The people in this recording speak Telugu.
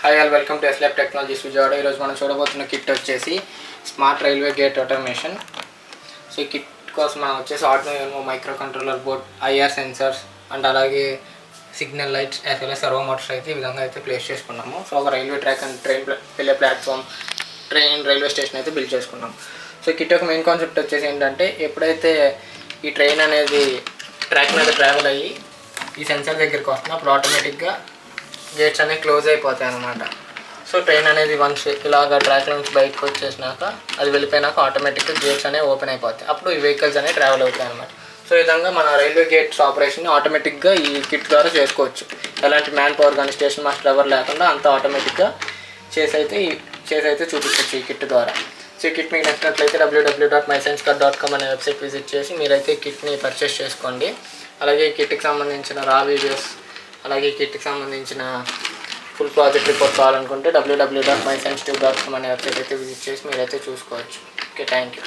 Hi all welcome to Eslab Technologies Vijayawada. ఈరోజు మనం చూడబోతున్న కిట్ వచ్చేసి smart railway gate automation. So ఈ కిట్ కోసం మనం వచ్చేసి Arduino microcontroller board, IR sensors and అలాగే signal lights as well as servo motors అయితే ఈ విధంగా అయితే ప్లేస్ చేసుకున్నాము. సో ఒక రైల్వే ట్రాక్ అండ్ ట్రైన్ వెళ్ళే ప్లాట్ఫామ్, రైల్వే స్టేషన్ అయితే బిల్డ్ చేసుకున్నాం. సో కిట్ యొక్క మెయిన్ కాన్సెప్ట్ వచ్చేసి ఏంటంటే, ఎప్పుడైతే ఈ ట్రైన్ అనేది ట్రాక్ మీద ట్రావెల్ అయ్యి ఈ సెన్సర్ దగ్గరికి వస్తున్నా అప్పుడు ఆటోమేటిక్గా గేట్స్ అనేవి క్లోజ్ అయిపోతాయి అన్నమాట. సో ట్రైన్ అనేది వన్స్ ఇలాగ ట్రాక్ నుంచి బయటకు వచ్చేసినాక అది వెళ్ళిపోయినాక ఆటోమేటిక్గా గేట్స్ అనేవి ఓపెన్ అయిపోతాయి. అప్పుడు ఈ వెహికల్స్ అనేవి ట్రావెల్ అవుతాయి అన్నమాట. సో ఈ విధంగా మన రైల్వే గేట్స్ ఆపరేషన్ ఆటోమేటిక్గా ఈ కిట్ ద్వారా చేసుకోవచ్చు. ఎలాంటి మ్యాన్ పవర్ కానీ స్టేషన్ మాస్టర్ ఎవరు లేకుండా అంతా ఆటోమేటిక్గా చేసి అయితే చూపించవచ్చు ఈ కిట్ ద్వారా. సో ఈ కిట్ మీకు నచ్చినట్లయితే www.mysensecard.com అనే వెబ్సైట్ విజిట్ చేసి మీరైతే ఈ కిట్ని పర్చేస్ చేసుకోండి. అలాగే ఈ కిట్కి సంబంధించిన రా వీడియోస్, అలాగే ఈ కిట్కి సంబంధించిన ఫుల్ ప్రాజెక్ట్ రిపోర్ట్ కావాలనుకుంటే www.mysensecard.com అనే వెబ్సైట్ అయితే విజిట్ చేసి మీరైతే చూసుకోవచ్చు. Okay, thank you.